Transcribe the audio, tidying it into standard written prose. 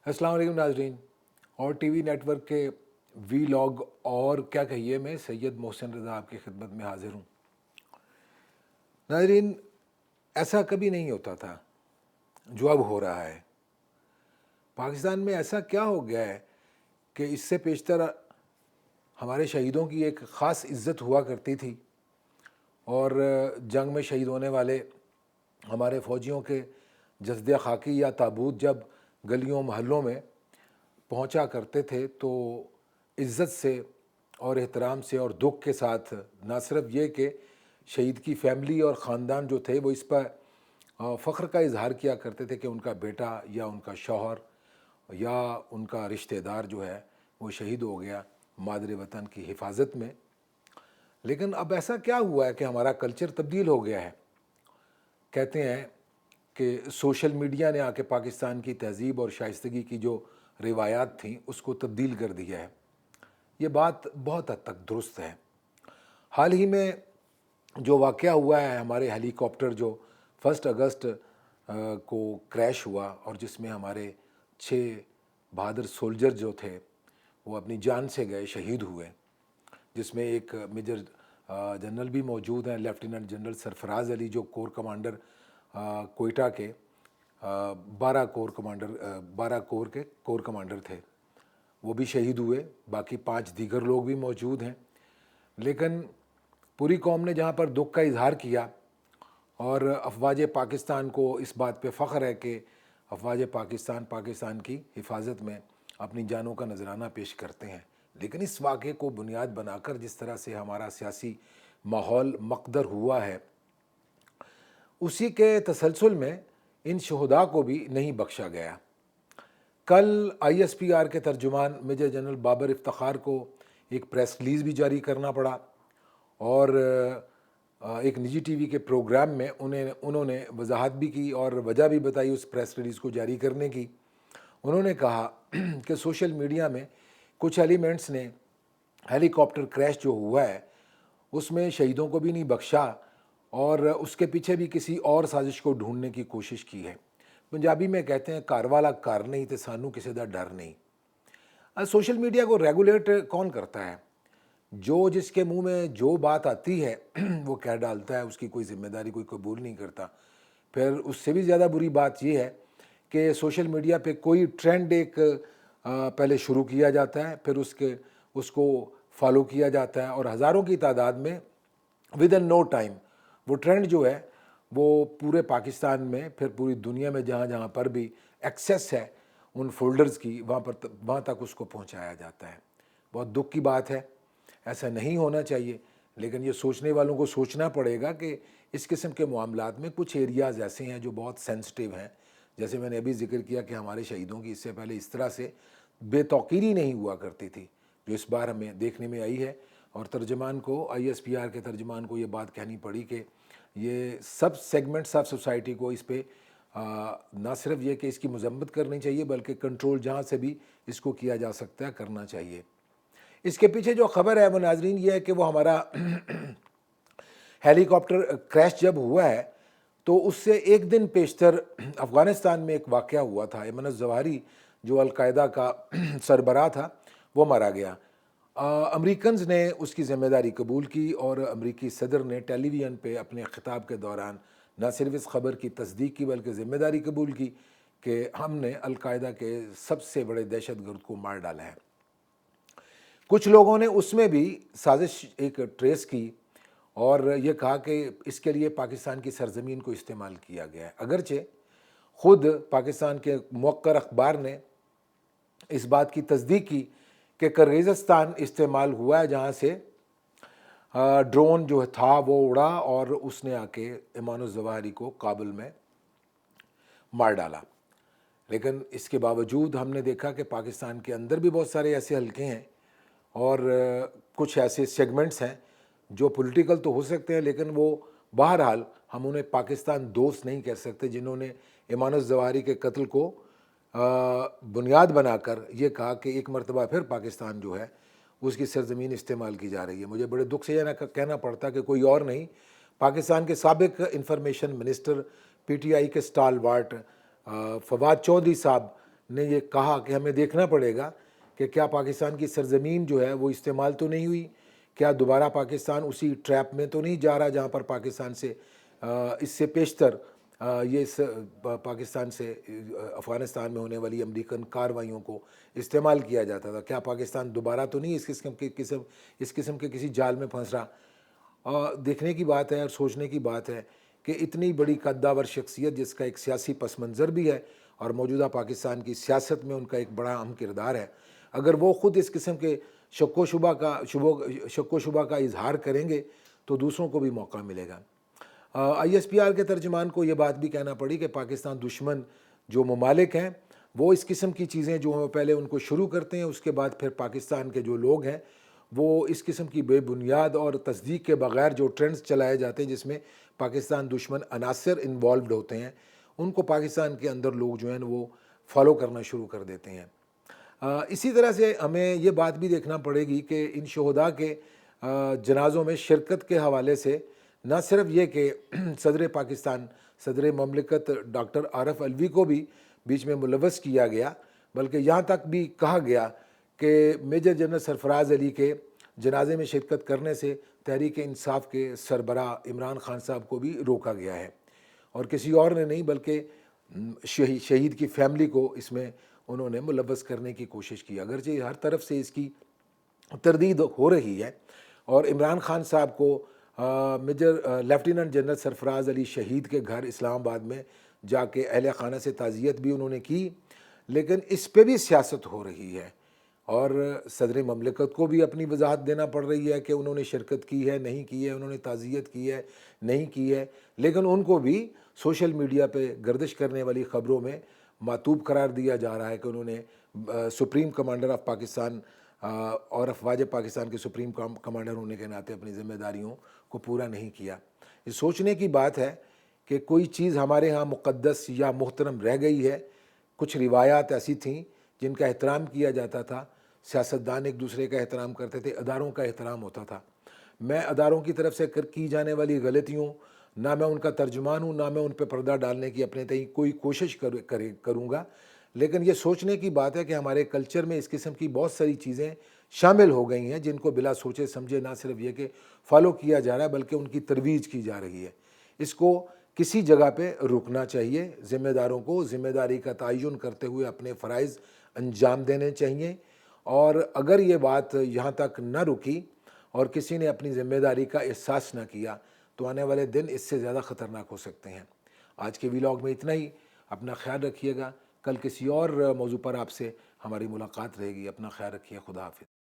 अस्सलाम वालेकुम नाजरीन। और टीवी नेटवर्क के वी लॉग और क्या कहिए, मैं सैयद मोहसिन रज़ा आपकी खिदमत में हाजिर हूँ। नाजरीन, ऐसा कभी नहीं होता था जो अब हो रहा है। पाकिस्तान में ऐसा क्या हो गया है कि इससे पेशतर हमारे शहीदों की एक ख़ास इज़्ज़त हुआ करती थी, और जंग में शहीद होने वाले हमारे फ़ौजियों के जस्दे खाकी या ताबूत जब गलियों महल्लों में पहुंचा करते थे तो इज़्ज़त से और एहतराम से और दुख के साथ, ना सिर्फ ये कि शहीद की फैमिली और ख़ानदान जो थे वो इस पर फ़ख्र का इज़हार किया करते थे कि उनका बेटा या उनका शौहर या उनका रिश्तेदार जो है वो शहीद हो गया मादरे वतन की हिफाजत में। लेकिन अब ऐसा क्या हुआ है कि हमारा कल्चर तब्दील हो गया है। कहते हैं कि सोशल मीडिया ने आके पाकिस्तान की तहज़ीब और शाइस्तगी की जो रिवायात थी उसको तब्दील कर दिया है। ये बात बहुत हद तक दुरुस्त है। हाल ही में जो वाक़या हुआ है, हमारे हेलीकॉप्टर जो 1 अगस्त को क्रैश हुआ और जिसमें हमारे 6 बहादुर सोल्जर जो थे वो अपनी जान से गए, शहीद हुए, जिसमें एक मेजर जनरल भी मौजूद हैं, लेफ्टिनेंट जनरल सरफराज अली, जो कोर कमांडर कोयटा के 12 कोर के कोर कमांडर थे, वो भी शहीद हुए। बाकी 5 दीगर लोग भी मौजूद हैं। लेकिन पूरी कौम ने जहाँ पर दुख का इजहार किया और अफवाज पाकिस्तान को इस बात पे फ़ख्र है कि अफवाज पाकिस्तान की हिफाजत में अपनी जानों का नजराना पेश करते हैं, लेकिन इस वाक़े को बुनियाद बनाकर जिस तरह से हमारा सियासी माहौल मकदर हुआ है, उसी के तसलसल में इन शहदा को भी नहीं बख्शा गया। कल ISPR के तर्जुमान मेजर जनरल बाबर इफ्तिखार को एक प्रेस रिलीज़ भी जारी करना पड़ा, और एक निजी टीवी के प्रोग्राम में उन्होंने वजाहत भी की और वजह भी बताई उस प्रेस रिलीज़ को जारी करने की। उन्होंने कहा कि सोशल मीडिया में कुछ एलिमेंट्स ने हेलीकॉप्टर क्रैश जो हुआ है उसमें शहीदों को भी नहीं बख्शा और उसके पीछे भी किसी और साजिश को ढूंढने की कोशिश की है। पंजाबी में कहते हैं, कार वाला कार नहीं तो सानू किसी का डर नहीं। सोशल मीडिया को रेगुलेट कौन करता है? जो जिसके मुंह में जो बात आती है वो कह डालता है, उसकी कोई जिम्मेदारी कोई कबूल नहीं करता। फिर उससे भी ज़्यादा बुरी बात यह है कि सोशल मीडिया पे कोई ट्रेंड एक पहले शुरू किया जाता है, फिर उसको फॉलो किया जाता है और हज़ारों की तादाद में विद इन नो टाइम वो ट्रेंड जो है वो पूरे पाकिस्तान में, फिर पूरी दुनिया में जहाँ जहाँ पर भी एक्सेस है उन फोल्डर्स की, वहाँ तक उसको पहुँचाया जाता है। बहुत दुख की बात है, ऐसा नहीं होना चाहिए। लेकिन ये सोचने वालों को सोचना पड़ेगा कि इस किस्म के मामलात में कुछ एरियाज़ ऐसे हैं जो बहुत सेंसिटिव हैं। जैसे मैंने अभी जिक्र किया कि हमारे शहीदों की इससे पहले इस तरह से बेतौकीरी नहीं हुआ करती थी, जो इस बार हमें देखने में आई है। और तर्जमान को, ISPR के तर्जमान को ये बात कहनी पड़ी कि ये सब सेगमेंट्स ऑफ सोसाइटी को इस पर ना सिर्फ ये कि इसकी मजम्मत करनी चाहिए, बल्कि कंट्रोल जहाँ से भी इसको किया जा सकता है करना चाहिए। इसके पीछे जो ख़बर है वो नाजरीन ये है कि वो हमारा हेलीकॉप्टर क्रैश जब हुआ है तो उससे एक दिन पेशतर अफ़गानिस्तान में एक वाक़या हुआ था। अयमन ज़वाहिरी जो अलकायदा का सरबराह था वो मारा गया। अमेरिकन्स ने उसकी ज़िम्मेदारी कबूल की और अमेरिकी सदर ने टेलीविज़न पे अपने ख़िताब के दौरान न सिर्फ इस ख़बर की तस्दीक की बल्कि ज़िम्मेदारी कबूल की कि हमने अलकायदा के सबसे बड़े दहशतगर्द को मार डाला है। कुछ लोगों ने उसमें भी साजिश एक ट्रेस की और ये कहा कि इसके लिए पाकिस्तान की सरजमीन को इस्तेमाल किया गया है। अगरचे ख़ुद पाकिस्तान के मुअक्कर अखबार ने इस बात की तस्दीक की कि किर्गिज़स्तान इस्तेमाल हुआ है, जहाँ से ड्रोन जो था वो उड़ा और उसने आके अयमन ज़वाहिरी को काबुल में मार डाला। लेकिन इसके बावजूद हमने देखा कि पाकिस्तान के अंदर भी बहुत सारे ऐसे हलके हैं और कुछ ऐसे सेगमेंट्स हैं जो पॉलिटिकल तो हो सकते हैं, लेकिन वो बहरहाल हम उन्हें पाकिस्तान दोस्त नहीं कह सकते, जिन्होंने अयमन ज़वाहिरी के कत्ल को बुनियाद बनाकर ये कहा कि एक मरतबा फिर पाकिस्तान जो है उसकी सरजमीन इस्तेमाल की जा रही है। मुझे बड़े दुख से यह कहना पड़ता कि कोई और नहीं, पाकिस्तान के साबिक इंफॉर्मेशन मिनिस्टर PTI के स्टालवार्ट फवाद चौधरी साहब نے یہ کہا کہ ہمیں دیکھنا پڑے گا کہ کیا پاکستان کی سرزمین جو ہے وہ استعمال تو نہیں ہوئی، کیا دوبارہ پاکستان اسی ٹریپ میں تو نہیں جا رہا جہاں پر پاکستان سے اس سے پیشتر یہ پاکستان سے افغانستان میں ہونے والی امریکن کارروائیوں کو استعمال کیا جاتا تھا، کیا پاکستان دوبارہ تو نہیں اس قسم کے کسی جال میں پھنس رہا۔ دیکھنے کی بات ہے اور سوچنے کی بات ہے کہ اتنی بڑی قداور شخصیت جس کا ایک سیاسی پس منظر بھی ہے اور موجودہ پاکستان کی سیاست میں ان کا ایک بڑا اہم کردار ہے، اگر وہ خود اس قسم کے شک و شبہ کا اظہار کریں گے تو دوسروں کو بھی موقع ملے گا۔ آئی ایس پی آر کے ترجمان کو یہ بات بھی کہنا پڑی کہ پاکستان دشمن جو ممالک ہیں وہ اس قسم کی چیزیں جو پہلے ان کو شروع کرتے ہیں، اس کے بعد پھر پاکستان کے جو لوگ ہیں وہ اس قسم کی بے بنیاد اور تصدیق کے بغیر جو ٹرینڈز چلائے جاتے ہیں جس میں پاکستان دشمن عناصر انوالوڈ ہوتے ہیں، ان کو پاکستان کے اندر لوگ جو ہیں وہ فالو کرنا شروع کر دیتے ہیں۔ اسی طرح سے ہمیں یہ بات بھی دیکھنا پڑے گی کہ ان شہداء کے جنازوں میں شرکت کے حوالے سے نہ صرف یہ کہ صدر پاکستان صدر مملکت ڈاکٹر عارف علوی کو بھی بیچ میں ملوث کیا گیا، بلکہ یہاں تک بھی کہا گیا کہ میجر جنرل سرفراز علی کے جنازے میں شرکت کرنے سے تحریک انصاف کے سربراہ عمران خان صاحب کو بھی روکا گیا ہے، اور کسی اور نے نہیں بلکہ شہید کی فیملی کو اس میں انہوں نے ملوث کرنے کی کوشش کی، اگرچہ ہر طرف سے اس کی تردید ہو رہی ہے۔ اور عمران خان صاحب کو میجر لیفٹیننٹ جنرل سرفراز علی شہید کے گھر اسلام آباد میں جا کے اہل خانہ سے تعزیت بھی انہوں نے کی، لیکن اس پہ بھی سیاست ہو رہی ہے اور صدر مملکت کو بھی اپنی وضاحت دینا پڑ رہی ہے کہ انہوں نے شرکت کی ہے نہیں کی ہے، انہوں نے تعزیت کی ہے نہیں کی ہے، لیکن ان کو بھی سوشل میڈیا پہ گردش کرنے والی خبروں میں معتوب قرار دیا جا رہا ہے کہ انہوں نے سپریم کمانڈر آف پاکستان اور افواج پاکستان کے سپریم کمانڈر ہونے کے ناطے اپنی ذمہ داریوں کو پورا نہیں کیا۔ یہ سوچنے کی بات ہے کہ کوئی چیز ہمارے ہاں مقدس یا محترم رہ گئی ہے، کچھ روایات ایسی تھیں جن کا احترام کیا جاتا تھا، سیاستدان ایک دوسرے کا احترام کرتے تھے، اداروں کا احترام ہوتا تھا۔ میں اداروں کی طرف سے کی جانے والی غلطیوں نہ میں ان کا ترجمان ہوں، نہ میں ان پہ پردہ ڈالنے کی اپنے تئیں کوئی کوشش کروں گا، لیکن یہ سوچنے کی بات ہے کہ ہمارے کلچر میں اس قسم کی بہت ساری چیزیں شامل ہو گئی ہیں جن کو بلا سوچے سمجھے نہ صرف یہ کہ فالو کیا جا رہا ہے بلکہ ان کی ترویج کی جا رہی ہے۔ اس کو کسی جگہ پہ رکنا چاہیے، ذمہ داروں کو ذمہ داری کا تعین کرتے ہوئے اپنے فرائض انجام دینے چاہیے، اور اگر یہ بات یہاں تک نہ رکی اور کسی نے اپنی ذمہ داری کا احساس نہ کیا تو آنے والے دن اس سے زیادہ خطرناک ہو سکتے ہیں۔ آج کے ویلاگ میں اتنا ہی، اپنا خیال رکھیے گا، کل کسی اور موضوع پر آپ سے ہماری ملاقات رہے گی، اپنا خیال رکھیے، خدا حافظ۔